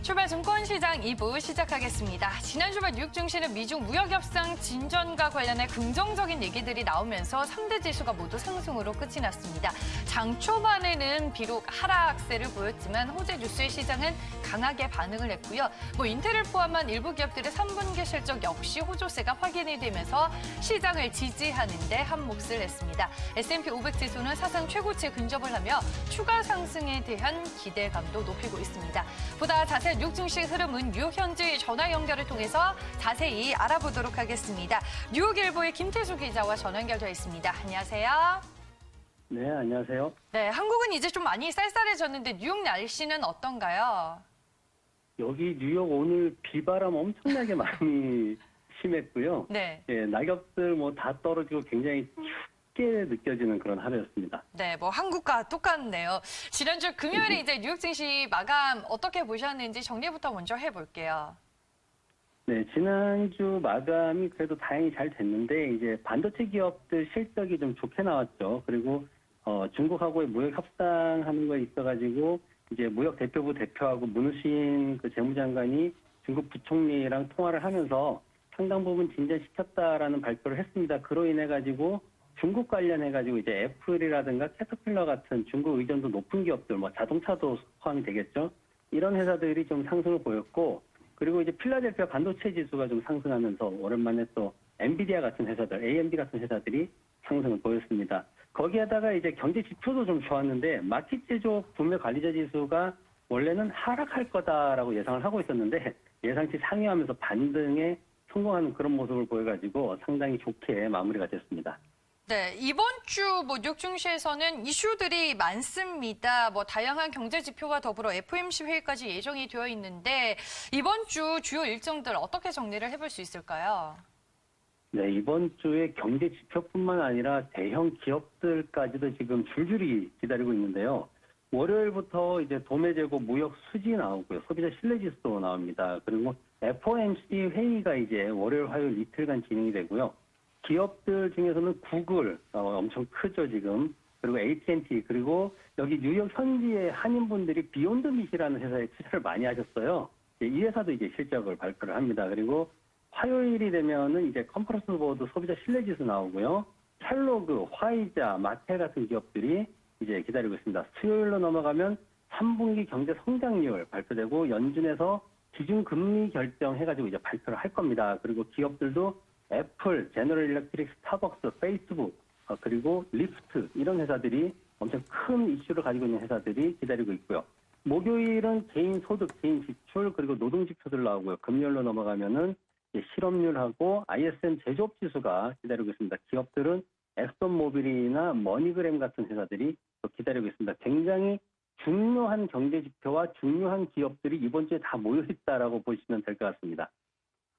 주말 증권시장 2부 시작하겠습니다. 지난 주말 뉴욕 증시는 미중 무역협상 진전과 관련해 긍정적인 얘기들이 나오면서 3대 지수가 모두 상승으로 끝이 났습니다. 장 초반에는 비록 하락세를 보였지만 호재 뉴스의 시장은 강하게 반응을 했고요. 인텔을 포함한 일부 기업들의 3분기 실적 역시 호조세가 확인이 되면서 시장을 지지하는 데 한 몫을 냈습니다. S&P 500 지수는 사상 최고치에 근접을 하며 추가 상승에 대한 기대감도 높이고 있습니다. 보다 자세한 뉴욕 증시 흐름은 뉴욕 현지 전화 연결을 통해서 자세히 알아보도록 하겠습니다. 뉴욕일보의 김태수 기자와 전화 연결되어 있습니다. 안녕하세요. 네, 안녕하세요. 네, 한국은 이제 좀 많이 쌀쌀해졌는데 뉴욕 날씨는 어떤가요? 여기 뉴욕 오늘 비바람 엄청나게 많이 심했고요. 네. 예, 낙엽들 다 떨어지고 굉장히 춥게 느껴지는 그런 하루였습니다. 네, 한국과 똑같네요. 지난주 금요일에 이제 뉴욕 증시 마감 어떻게 보셨는지 정리부터 먼저 해볼게요. 네, 지난주 마감이 그래도 다행히 잘 됐는데 이제 반도체 기업들 실적이 좀 좋게 나왔죠. 그리고 중국하고의 무역 협상하는 거에 있어가지고 이제 무역 대표부 대표하고 문우신 그 재무장관이 중국 부총리랑 통화를 하면서 상당 부분 진전시켰다라는 발표를 했습니다. 그로 인해 가지고 중국 관련해가지고 이제 애플이라든가 캐터필러 같은 중국 의존도 높은 기업들, 자동차도 포함이 되겠죠. 이런 회사들이 좀 상승을 보였고, 그리고 이제 필라델피아 반도체 지수가 좀 상승하면서 오랜만에 또 엔비디아 같은 회사들, AMD 같은 회사들이 상승을 보였습니다. 거기에다가 이제 경제 지표도 좀 좋았는데, 마켓 제조업 구매 관리자 지수가 원래는 하락할 거다라고 예상을 하고 있었는데, 예상치 상회하면서 반등에 성공하는 그런 모습을 보여가지고 상당히 좋게 마무리가 됐습니다. 네, 이번 주 뉴욕 증시에서는 이슈들이 많습니다. 다양한 경제 지표와 더불어 FOMC 회의까지 예정이 되어 있는데 이번 주 주요 일정들 어떻게 정리를 해볼 수 있을까요? 네, 이번 주에 경제 지표뿐만 아니라 대형 기업들까지도 지금 줄줄이 기다리고 있는데요. 월요일부터 이제 도매 재고 무역 수지 나오고요. 소비자 신뢰 지수도 나옵니다. 그리고 FOMC 회의가 이제 월요일, 화요일 이틀간 진행이 되고요. 기업들 중에서는 구글, 엄청 크죠, 지금. 그리고 AT&T, 그리고 여기 뉴욕 현지의 한인분들이 비욘드 미트라는 회사에 투자를 많이 하셨어요. 이 회사도 이제 실적을 발표를 합니다. 그리고 화요일이 되면은 이제 컨퍼런스 보드 소비자 신뢰 지수 나오고요. 켈로그, 화이자, 마텔 같은 기업들이 이제 기다리고 있습니다. 수요일로 넘어가면 3분기 경제 성장률 발표되고 연준에서 기준 금리 결정해가지고 이제 발표를 할 겁니다. 그리고 기업들도 애플, 제너럴 일렉트릭, 스타벅스, 페이스북, 그리고 리프트 이런 회사들이 엄청 큰 이슈를 가지고 있는 회사들이 기다리고 있고요. 목요일은 개인 소득, 개인 지출, 그리고 노동 지표들 나오고요. 금요일로 넘어가면은 실업률하고 ISM 제조업 지수가 기다리고 있습니다. 기업들은 엑선모빌이나 머니그램 같은 회사들이 또 기다리고 있습니다. 굉장히 중요한 경제 지표와 중요한 기업들이 이번 주에 다 모여 있다라고 보시면 될 것 같습니다.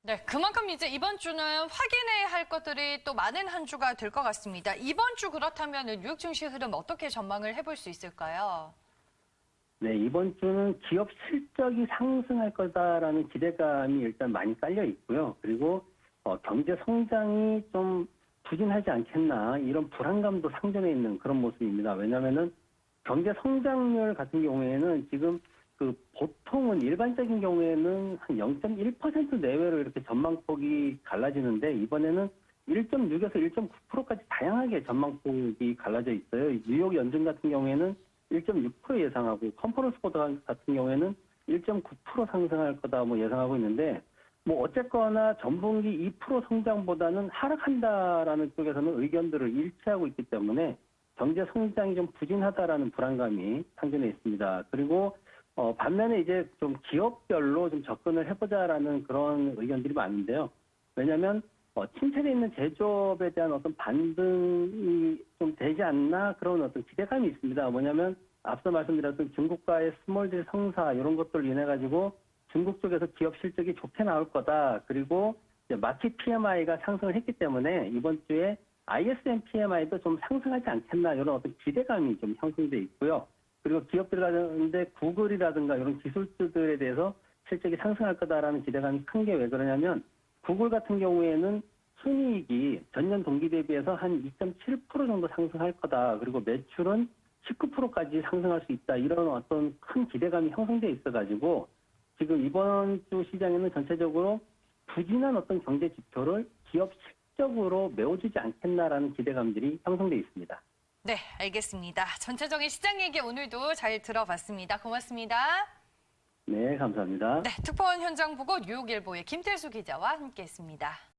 네, 그만큼 이제 이번 주는 확인해야 할 것들이 또 많은 한 주가 될 것 같습니다. 이번 주 그렇다면 뉴욕 증시 흐름 어떻게 전망을 해볼 수 있을까요? 네, 이번 주는 기업 실적이 상승할 거다라는 기대감이 일단 많이 깔려 있고요. 그리고 경제 성장이 좀 부진하지 않겠나 이런 불안감도 상존해 있는 그런 모습입니다. 왜냐하면은 경제 성장률 같은 경우에는 지금 보통은 일반적인 경우에는 한 0.1% 내외로 이렇게 전망폭이 갈라지는데 이번에는 1.6에서 1.9%까지 다양하게 전망폭이 갈라져 있어요. 뉴욕 연준 같은 경우에는 1.6% 예상하고 컨퍼런스 보드 같은 경우에는 1.9% 상승할 거다 예상하고 있는데 어쨌거나 전분기 2% 성장보다는 하락한다라는 쪽에서는 의견들을 일치하고 있기 때문에 경제 성장이 좀 부진하다라는 불안감이 상존해 있습니다. 그리고 반면에 이제 좀 기업별로 좀 접근을 해보자라는 그런 의견들이 많은데요. 왜냐하면 침체되어 있는 제조업에 대한 어떤 반등이 좀 되지 않나 그런 어떤 기대감이 있습니다. 뭐냐면 앞서 말씀드렸던 중국과의 스몰딜 성사 이런 것들 인해 가지고 중국 쪽에서 기업 실적이 좋게 나올 거다. 그리고 이제 마켓 PMI가 상승을 했기 때문에 이번 주에 ISM PMI도 좀 상승하지 않겠나 이런 어떤 기대감이 좀 형성돼 있고요. 그리고 기업들 가운데 구글이라든가 이런 기술주들에 대해서 실적이 상승할 거다라는 기대감이 큰 게 왜 그러냐면 구글 같은 경우에는 순이익이 전년 동기 대비해서 한 2.7% 정도 상승할 거다. 그리고 매출은 19%까지 상승할 수 있다. 이런 어떤 큰 기대감이 형성돼 있어가지고 지금 이번 주 시장에는 전체적으로 부진한 어떤 경제 지표를 기업 실적으로 메워주지 않겠나라는 기대감들이 형성돼 있습니다. 네, 알겠습니다. 전체적인 시장 얘기 오늘도 잘 들어봤습니다. 고맙습니다. 네, 감사합니다. 네, 특파원 현장 보고 뉴욕일보의 김태수 기자와 함께했습니다.